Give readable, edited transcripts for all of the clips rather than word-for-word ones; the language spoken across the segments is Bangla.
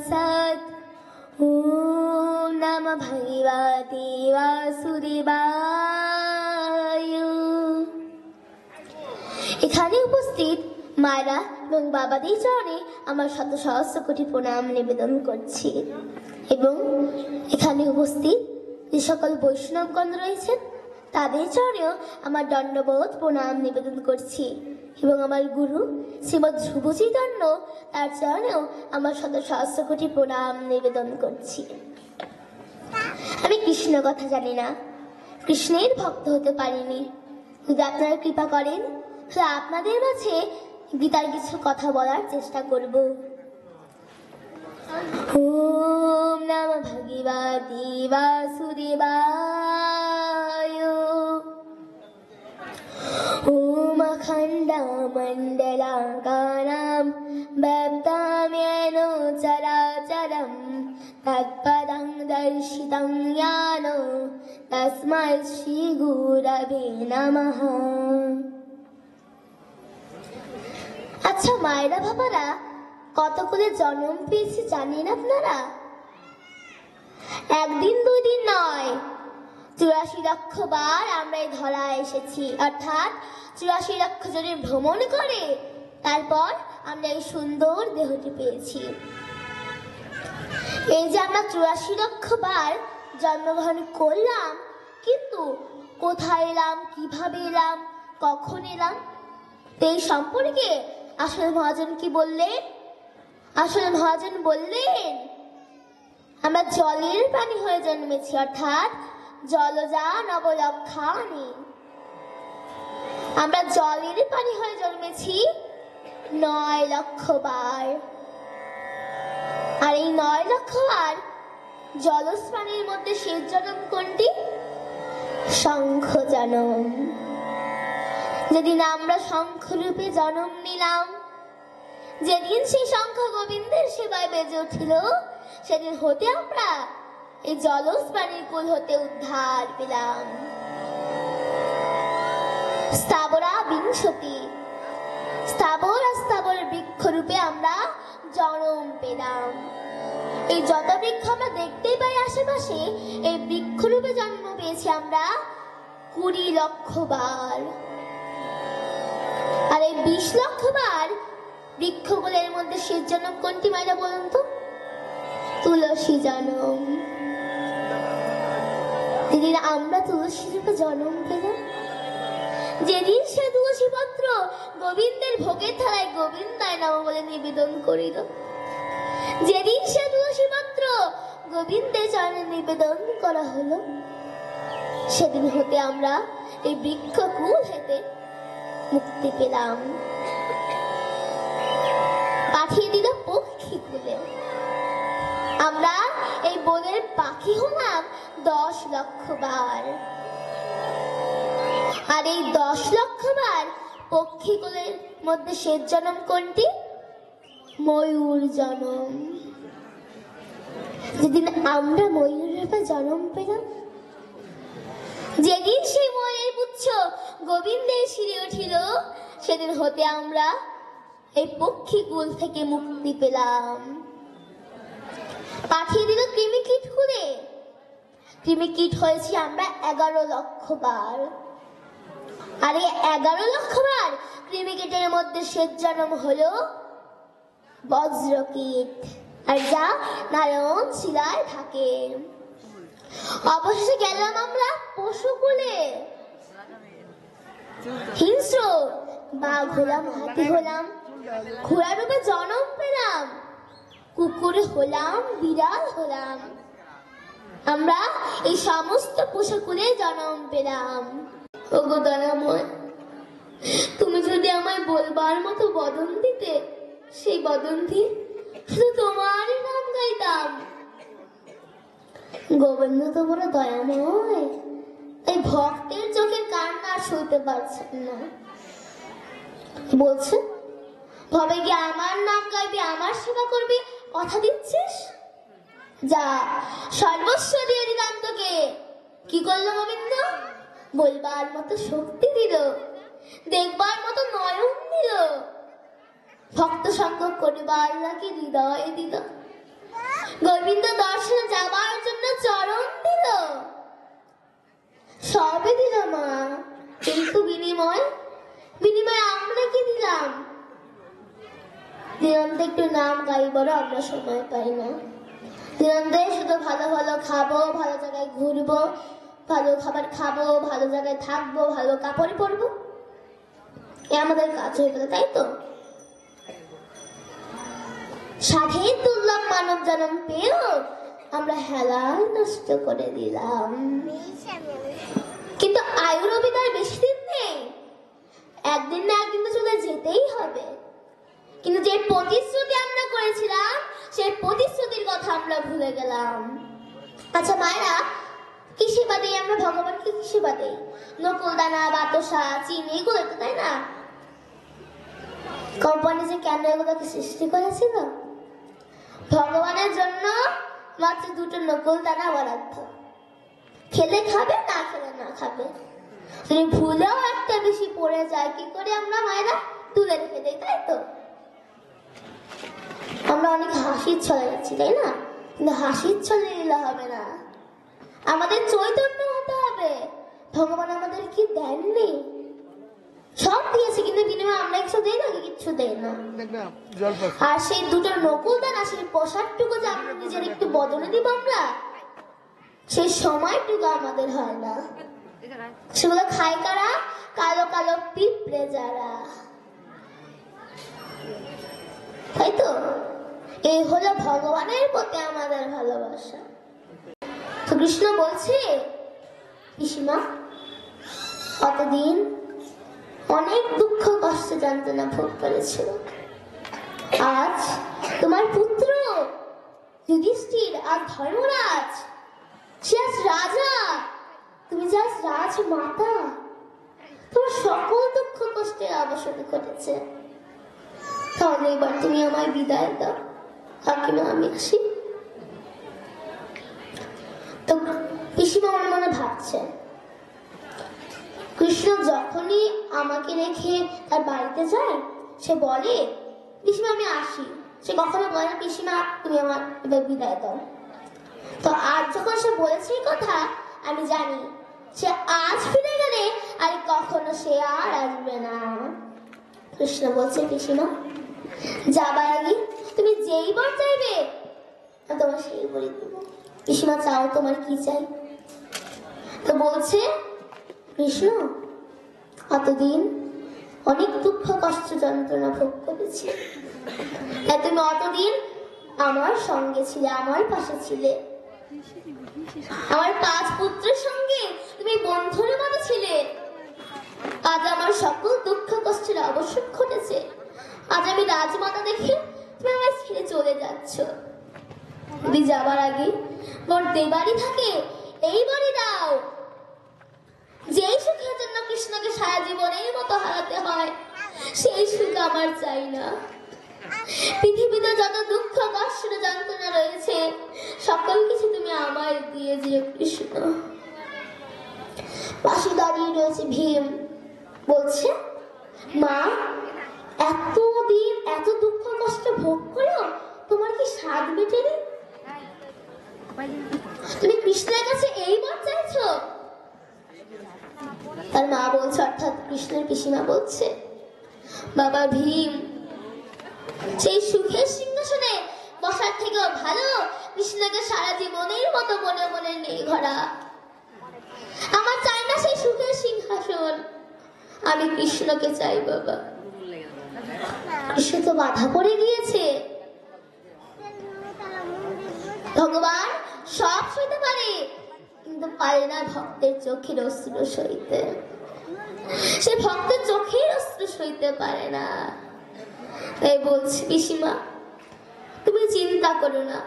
সৎ। ওম নমঃ ভগবতে বাসুদেবায়। এখানে উপস্থিত মায়েরা এবং বাবাদের চরণে আমার শত সহস্র কোটি প্রণাম নিবেদন করছি, এবং এখানে উপস্থিত যে সকল বৈষ্ণবগণ রয়েছেন তাদের চরণেও আমার দণ্ডবোধ প্রণাম নিবেদন করছি, এবং আমার গুরু শ্রীমৎ ধ্রুবচৈতন্য তার চরণেও আমার শত সহস্র কোটি প্রণাম নিবেদন করছি। আমি কৃষ্ণ কথা জানি না, কৃষ্ণের ভক্ত হতে পারিনি, যদি আপনারা কৃপা করেন তাহলে আপনাদের মাঝে গীতার কিছু কথা বলার চেষ্টা করব। ওম নমঃ ভগবতে বাসুদেবায়। ওম অখণ্ডমণ্ডলাকারম ব্যপ্তং য়েন চরাচরম তৎপদং দর্শিতং জ্ঞান তস্मै শ্রী গুরবে নমঃ। আচ্ছা মায়েরা বাবারা, কতগুলো জন্ম পেয়েছি জানেন আপনারা? একদিন দুই দিন নয়, 84 লক্ষ বার আমরা এই ধরায় এসেছি, অর্থাৎ 84 লক্ষ জনে ভ্রমণ করে তারপর আমরা এই সুন্দর দেহটি পেয়েছি। এই যে আমরা 84 লক্ষ বার জন্মগ্রহণ করলাম, কিন্তু কোথায় এলাম, কিভাবে এলাম, কখন এলাম, এই সম্পর্কে আসলে মহাজন কি বললেন? আসলে মহাজন বললেন আমরা জলের প্রাণী হয়ে জন্মেছি, অর্থাৎ জলজা নবলক্ষাণি। আমরা জলের প্রাণী হয়ে জন্মেছি 9 লক্ষ বার, আর এই 9 লক্ষ বার জলজ প্রাণীর মধ্যে শেষ জন্ম কোনটি? শঙ্খ জনম। যেদিন আমরা শঙ্খ রূপে জন্ম নিলাম, যেদিন সেই শঙ্খ গোবিন্দের সেবায় বেজে উঠিল, সেদিন হতে আমরা এই জলজ প্রাণীর কুল হতে উদ্ধার পেলাম। স্থাবরা বিংশতি, স্থাবর স্থাবর বৃক্ষ রূপে আমরা জন্ম পেলাম। এই যত বৃক্ষ আমরা দেখতেই পাই আশেপাশে, এই বৃক্ষ রূপে জন্ম পেয়েছি আমরা 20 লক্ষ বার। আর এই 20 লক্ষ বার বৃক্ষগুলোর মধ্যে শেষ জন্ম কোনটি মায়েরা বলুন তো? তুলসী জন্ম। যেদিন আমরা তুলসী রূপে জন্ম পেলাম, যেদিন সে তুলসী পত্র গোবিন্দের ভোগের থালায় গোবিন্দায় নমঃ বলে নিবেদন করিল, যেদিন সে তুলসী পত্র গোবিন্দের চরণে নিবেদন করা হলো, সেদিন হতে আমরা এই বৃক্ষকুল হতে মুক্তি পেলাম। পাঠিয়ে দিল পক্ষী কুলে। আমরা এই বনের পাখি হলাম 10 লক্ষ বার, আর এই 10 লক্ষ বার পক্ষী কুলের মধ্যে শেষ জন্ম কোনটি? ময়ূর জন্ম। যেদিন আমরা ময়ূর রূপে জন্ম পেলাম, যেদিন সেই ময়ূরের পুচ্ছ গোবিন্দের শিরে উঠিল, সেদিন হতে আমরা এই পক্ষী কুল থেকে মুক্তি পেলাম। পাঠিয়ে দিল কৃমিকীট কুলে। কৃমিকীট হয়েছি আমরা 11 লক্ষ বার, আর এই 11 লক্ষ বার কৃমিকীটের মধ্যে শেষ জন্ম হলো বজ্রকীট, আর যা নারায়ণ শিলায় থাকে। অবশেষে গেলাম আমরা পশুকুলে। হিংস্র বাঘ হলাম, হাতি হলাম, ঘোড়া রূপে জন্ম পেলাম, কুকুর হলাম, বিড়াল হলাম। আমরা এই সমস্ত পশুকুলে জন্ম পেলাম। ওগো দয়াময়, তুমি যদি আমায় বলবার মতো বদন দিতে, সেই বদন দিয়ে শুধু তোমারই নাম গাইতাম। গোবিন্দ তো বড় দয়াময়, এই ভক্তের চোখের কান্না সইতে পারছেন না। বলছে ভবে কি আমার নাম গাইবি, আমার সেবা করবি, কথা দিচ্ছিস? যা, সর্বস্ব দিয়ে দিলাম তোকে। কি করলো গোবিন্দ? বলবার মতো শক্তি দিল, দেখবার মতো নয়ন দিল, ভক্ত সঙ্গ করিবার লাগে হৃদয় দিল, গোবিন্দ দর্শনে যাবার জন্য চরণ দিল, সবই দিল মা, কিন্তু বিনিময় আমরা কি দিলাম? দিনন্দে একটু নাম গাইবারও আমরা সময় পাই না। দিনন্দে শুধু ভালো ভালো খাবো, ভালো জায়গায় ঘুরবো, ভালো খাবার খাবো, ভালো জায়গায় থাকবো, ভালো কাপড় পরবো, এ আমাদের কাজ হয়ে গেল, তাই তো? সাধে দুর্লভ মানব জন্ম পেয়েও আমরা হেলায় নষ্ট করে দিলাম। কিন্তু আয়ুর অভিনয় বেশি দিন নেই, একদিন না একদিন তো চলে যেতেই হবে। কিন্তু যে প্রতিশ্রুতি আমরা করেছিলাম, সেই প্রতিশ্রুতির কথা আমরা ভুলে গেলাম। আচ্ছা মায়েরা, কি সেবা দেই আমরা ভগবানকে? কি সেবা দেই? নকুল দানা, বাতাসা, চিনি, এগুলো তো, তাই না? কোম্পানি যে কেন এগুলোকে সৃষ্টি করেছিল? ভগবানের জন্য মাত্র দুটো নকুল দানা বরাদ্দ, খেলে খাবে, না খেলে না খাবে। যদি ভুলেও একটা বেশি পড়ে যায়, কি করে আমরা মায়েরা? তুলে রেখে দেই, তাই তো? আমরা অনেক হাসির ছলে যাচ্ছি, তাই না? কিন্তু হাসির ছলে নিলে হবে না, আমাদের চৈতন্য হতে হবে। ভগবান আমাদের কি দেননি? সব দিয়েছে, কিন্তু বিনিময়ে আমরা কিছু দেই না, কিচ্ছু দেই না। আর সেই দুটো নকুল দানা, সেই প্রসাদটুকু যে আমরা নিজের একটু বদলে দিব, আমরা সেই সময়টুকু আমাদের হয় না। সেগুলো খায় কারা? কালো কালো পিঁপড়ে যারা, তাই তো? এই হলো ভগবানের প্রতি আমাদের ভালোবাসা। তো কৃষ্ণ বলছে, পিসিমা কতদিন অনেক দুঃখ কষ্ট যন্ত্রণা ভোগ করেছিল, আজ তোমার পুত্র যুধিষ্ঠির আর ধর্মরাজ, সে আজ রাজা, তুমি যে আজ রাজমাতা, তোমার সকল দুঃখ কষ্টের অবসান ঘটেছে। তাহলে এবার তুমি আমায় বিদায় দাও, কাকিমা আমি আসি। তো পিসিমা মনে মনে ভাবছে, কৃষ্ণ যখনই আমাকে রেখে তার বাড়িতে যায়, সে বলে পিসিমা আমি আসি, সে কখনো বলে না পিসিমা তুমি আমার এবার বিদায় দাও। তো আজ যখন সে বলেছে এই কথা, আমি জানি সে আজ ফিরে গেলে আর কখনো সে আর আসবে না। কৃষ্ণ বলছে, পিসিমা যাবার আগে তুমি যেই বর চাইবে তোমার সেই বলে দেব। পিসিমা চাও, তোমার কি চাই? তো বলছে, কৃষ্ণ অতদিন অনেক দুঃখ কষ্ট যন্ত্রণা ভোগ করেছি, তাই তুমি অতদিন আমার সঙ্গে ছিলে, আমার পাশে ছিলে, আমার 5 পুত্রের সঙ্গে তুমি বন্ধুর মতো ছিলে। আজ আমার সকল দুঃখ কষ্টের অবসান ঘটেছে, আজ আমি রাজমাতা দেখে তুমি আমায় ছেড়ে চলে যাচ্ছ। যদি যাবার আগে মোর দেবারি থাকে, এই বাড়ি দাও। যেই সুখের জন্য কৃষ্ণকে সারা জীবনের মতো হারাতে হয়, সেই সুখ আমার চাই না। পৃথিবীতে যত দুঃখ কষ্ট যন্ত্রণা রয়েছে, সকল কিছু তুমি আমায় দিয়ে যে কৃষ্ণ। পাশে দাঁড়িয়ে রয়েছে ভীম, বলছে, মা এতদিন এত দুঃখ কষ্ট ভোগ করো, তোমার কি স্বাদ মেটেনি? তুমি কৃষ্ণের কাছে এই বর চাইছো? তার মা বলছে, অর্থাৎ কৃষ্ণের পিসিমা বলছে, বাবা ভীম, সেই সুখের সিংহাসনে বসার থেকেও ভালো কৃষ্ণকে সারা জীবনের মতো মনে মনে নেই ঘোরা। আমার চাই না সেই সুখের সিংহাসন, আমি কৃষ্ণকে চাই বাবা। কৃষ্ণ তো বাধা পড়ে গিয়েছে। ভগবান সব সইতে পারে, কিন্তু পারে না ভক্তের চোখের অশ্রু সইতে। সে ভক্তের চোখের অশ্রু সইতে পারে না। তাই বলছি পিসিমা, তুমি চিন্তা করো না,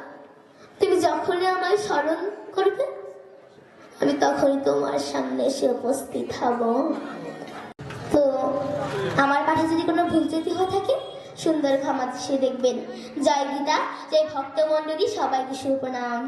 তুমি যখনই আমায় স্মরণ করবে, আমি তখনই তোমার সামনে এসে উপস্থিত হব। তো আমার পাঠে যদি কোনো ভুল ত্রুটি হয়ে থাকে, সুন্দর ক্ষমা দৃষ্টিতে দেখবেন। জয় গীতা, জয় ভক্ত মণ্ডলী, সবাইকে সুপ্রণাম।